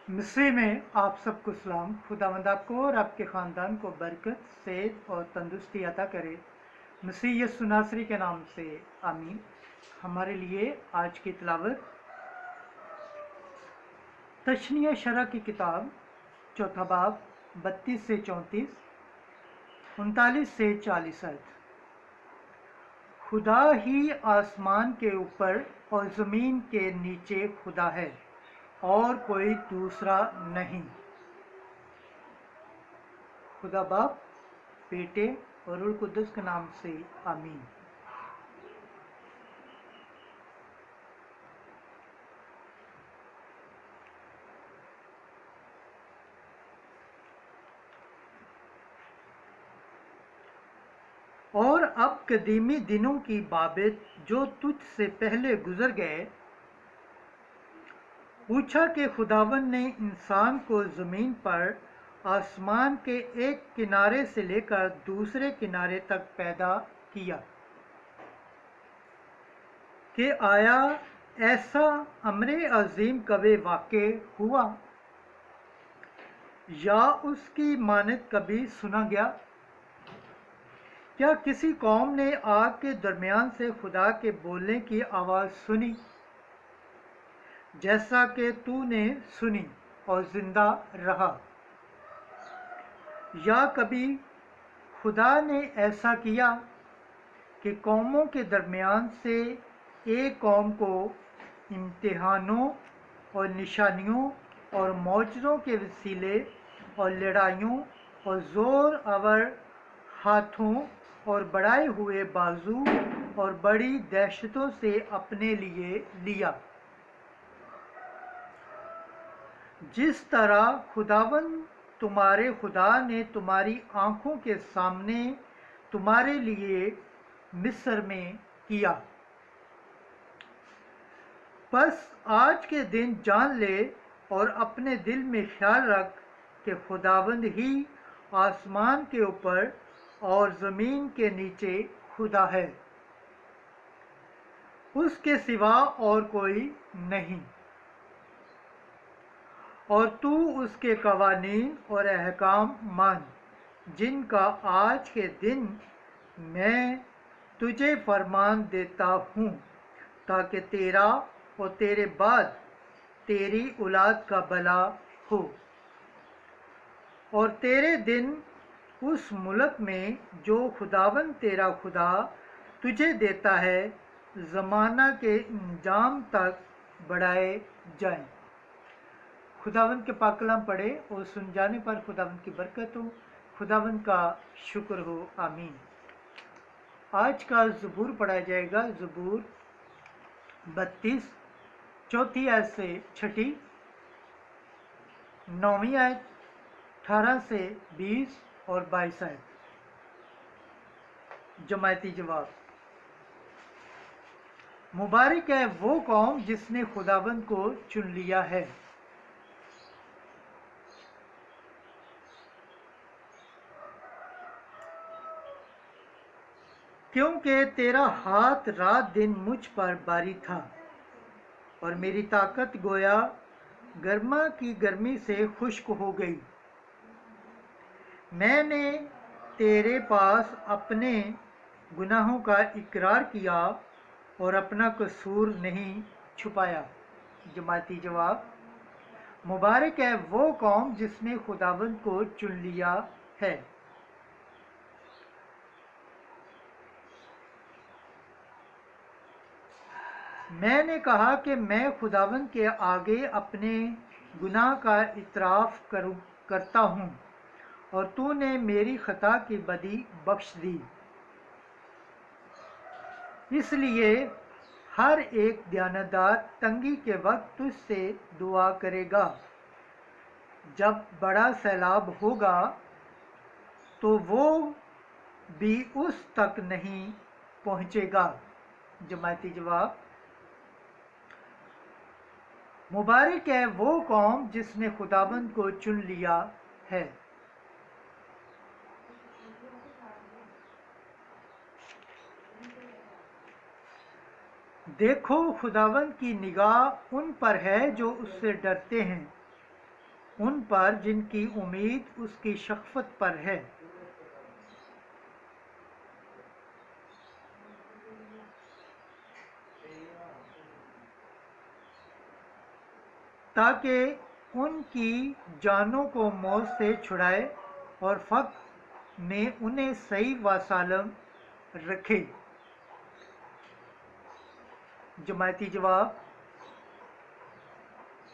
मिस्री में आप सबको सलाम। खुदावंद आपको और आपके ख़ानदान को बरकत, सेहत और तंदुरुस्ती अता करे। मसीह यीशु नासरी के नाम से आमीन। हमारे लिए आज की तिलावत तशनीह शरह की किताब चौथा बाब 32 से 34, 39 से 40 आयत। खुदा ही आसमान के ऊपर और ज़मीन के नीचे खुदा है और कोई दूसरा नहीं। खुदा बाप, बेटे और रूह कुद्दुस के नाम से आमीन। और अब कदीमी दिनों की बाबत जो तुझ से पहले गुजर गए, पूछा कि खुदावन ने इंसान को ज़मीन पर आसमान के एक किनारे से लेकर दूसरे किनारे तक पैदा किया कि आया ऐसा अमरे अजीम कभी वाक़े हुआ या उसकी मानद कभी सुना गया? क्या किसी कौम ने आग के दरमियान से खुदा के बोलने की आवाज़ सुनी, जैसा कि तूने सुनी और जिंदा रहा? या कभी खुदा ने ऐसा किया कि कौमों के दरमियान से एक कौम को इम्तिहानों और निशानियों और मौजज़ों के वसीले और लड़ाइयों और ज़ोर आवर हाथों और बढ़ाए हुए बाजू और बड़ी दहशतों से अपने लिए लिया? जिस तरह खुदावन तुम्हारे खुदा ने तुम्हारी आँखों के सामने तुम्हारे लिए मिस्र में किया। बस आज के दिन जान ले और अपने दिल में ख्याल रख कि खुदावंद ही आसमान के ऊपर और ज़मीन के नीचे खुदा है, उसके सिवा और कोई नहीं। और तू उसके कवानीन और अहकाम मान, जिनका आज के दिन मैं तुझे फरमान देता हूँ, ताकि तेरा और तेरे बाद तेरी औलाद का भला हो, और तेरे दिन उस मुल्क में जो खुदावन तेरा खुदा तुझे देता है ज़माना के इंजाम तक बढ़ाए जाएं। खुदावंद के पाक कलाम पढ़े और सुन जाने पर खुदावंद की बरकत हो, खुदावंद का शुक्र हो। आमीन। आज का ज़बूर पढ़ा जाएगा। ज़बूर 32, चौथी आयत से छठी, 9वीं आयत, 18 से 20 और 22 आयत। जमायती जवाब। मुबारक है वो कौम जिसने खुदावंद को चुन लिया है, क्योंकि तेरा हाथ रात दिन मुझ पर भारी था और मेरी ताकत गोया गर्मा की गर्मी से खुश्क हो गई। मैंने तेरे पास अपने गुनाहों का इकरार किया और अपना कसूर नहीं छुपाया। जमाती जवाब। मुबारक है वो कौम जिसने खुदावंद को चुन लिया है। मैंने कहा कि मैं खुदावंद के आगे अपने गुनाह का इतराफ़ करता हूँ और तूने मेरी खता की बदी बख्श दी। इसलिए हर एक दयानतदार तंगी के वक्त तुझसे दुआ करेगा। जब बड़ा सैलाब होगा तो वो भी उस तक नहीं पहुँचेगा। जमायती जवाब। मुबारक है वो कौम जिसने खुदाबंद को चुन लिया है। देखो खुदावंद की निगाह उन पर है जो उससे डरते हैं, ان پر جن کی امید اس کی شفقت پر ہے، تاکہ ان کی جانوں کو موت سے چھڑائے اور فقر میں انہیں صحیح و سالم رکھے۔ جماعتی جواب: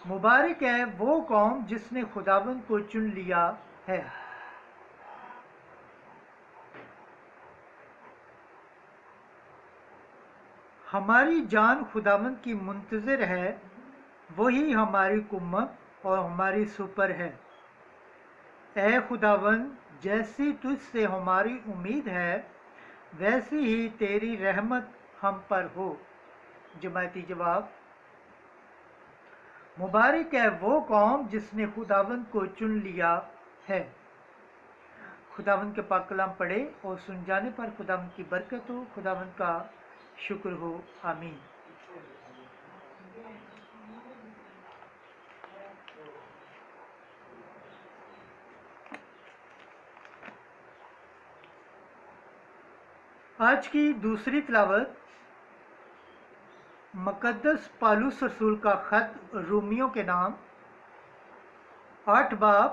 مبارک ہے وہ قوم جس نے خداوند کو چن لیا ہے۔ ہماری جان خداوند کی منتظر ہے، وہی ہماری قوت اور ہماری سپر ہے۔ اے خداوند، جیسی تجھ سے ہماری امید ہے ویسی ہی تیری رحمت ہم پر ہو۔ جماعتی جواب: مبارک ہے وہ قوم جس نے خداوند کو چن لیا ہے۔ خداوند کے پاک کلام پڑھے اور سن جانے پر خداوند کی برکت ہو، خداوند کا شکر ہو، آمین۔ آج کی دوسری تلاوت مقدس پالوس رسول کا خط رومیوں کے نام 8 باب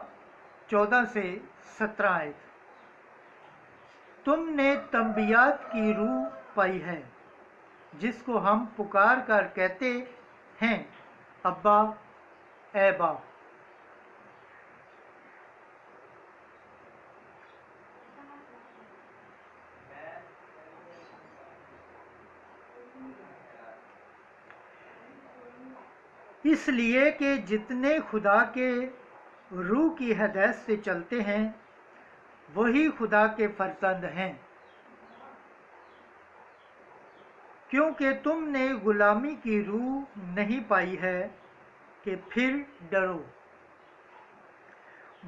14 سے 17 آیت۔ تم نے تنبیات کی روح پائی ہے، جس کو ہم پکار کر کہتے ہیں ابا، اے باپ۔ اس لیے کہ جتنے خدا کے روح کی ہدایت سے چلتے ہیں وہی خدا کے فرزند ہیں، کیونکہ تم نے غلامی کی روح نہیں پائی ہے کہ پھر ڈرو،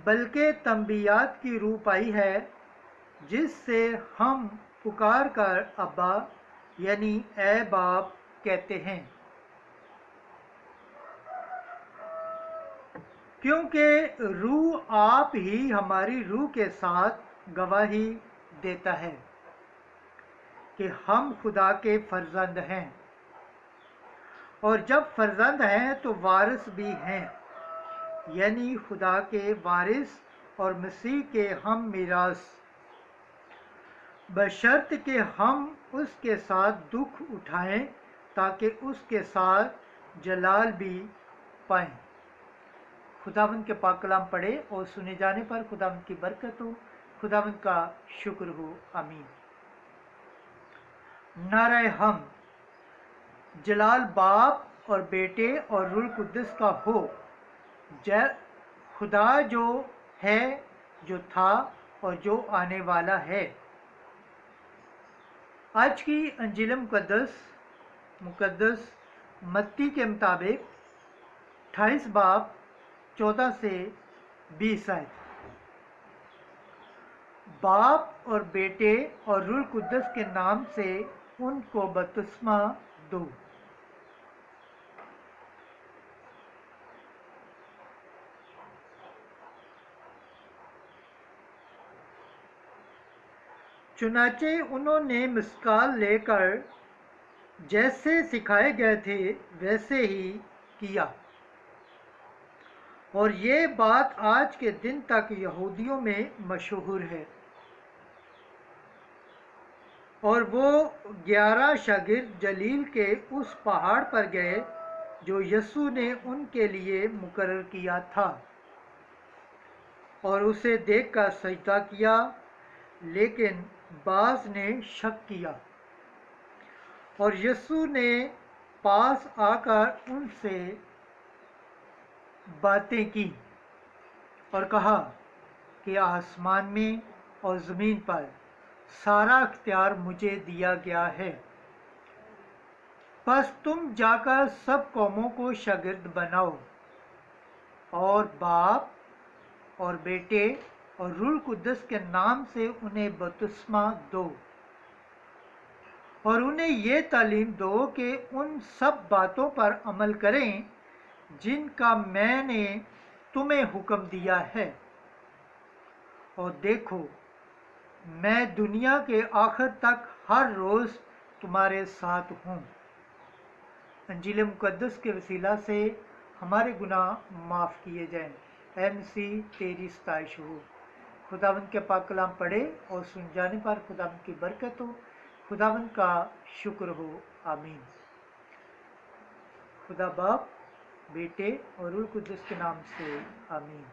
بلکہ تنبیات کی روح پائی ہے، جس سے ہم پکار کر ابا یعنی اے باپ کہتے ہیں۔ کیونکہ روح آپ ہی ہماری روح کے ساتھ گواہی دیتا ہے کہ ہم خدا کے فرزند ہیں، اور جب فرزند ہیں تو وارث بھی ہیں، یعنی خدا کے وارث اور مسیح کے ہم میراث، بشرط کہ ہم اس کے ساتھ دکھ اٹھائیں تاکہ اس کے ساتھ جلال بھی پائیں۔ خداوند کے پاک کلام پڑھے اور سنے جانے پر خداوند کی برکت ہو، خداوند کا شکر ہو، آمین۔ نعرہ حمد۔ جلال باپ اور بیٹے اور روح القدس کا ہو، خدا جو ہے، جو تھا اور جو آنے والا ہے۔ آج کی انجیل مقدس متی کے مطابق 28 باب 14 سے 20 آیت۔ باپ اور بیٹے اور روح القدس کے نام سے ان کو بپتسمہ دو۔ چنانچہ انہوں نے مثقال لے کر جیسے سکھائے گئے تھے ویسے ہی کیا، اور یہ بات آج کے دن تک یہودیوں میں مشہور ہے۔ اور وہ 11 شاگرد جلیل کے اس پہاڑ پر گئے جو یسوع نے ان کے لیے مقرر کیا تھا، اور اسے دیکھ کر سجدہ کیا، لیکن بعض نے شک کیا۔ اور یسوع نے پاس آ کر ان سے باتیں کی اور کہا کہ آسمان میں اور زمین پر سارا اختیار مجھے دیا گیا ہے، پس تم جا کر سب قوموں کو شاگرد بناؤ، اور باپ اور بیٹے اور روح القدس کے نام سے انہیں بپتسمہ دو، اور انہیں یہ تعلیم دو کہ ان سب باتوں پر عمل کریں جن کا میں نے तुम्हें हुक्म दिया है, और देखो मैं दुनिया के आखिर तक हर रोज़ तुम्हारे साथ हूँ। अंजील मुक़द्दस के वसीला से हमारे गुनाह माफ़ किए जाएं। ऐ मसीह तेरी सताइश हो। खुदावंद के पाक कलाम पढ़े और सुन जाने पर खुदावंद की बरकत हो। खुदावंद का शुक्र हो। आमीन। खुदा बाप, बेटे और रूह कुद्दुस के नाम से आमीन।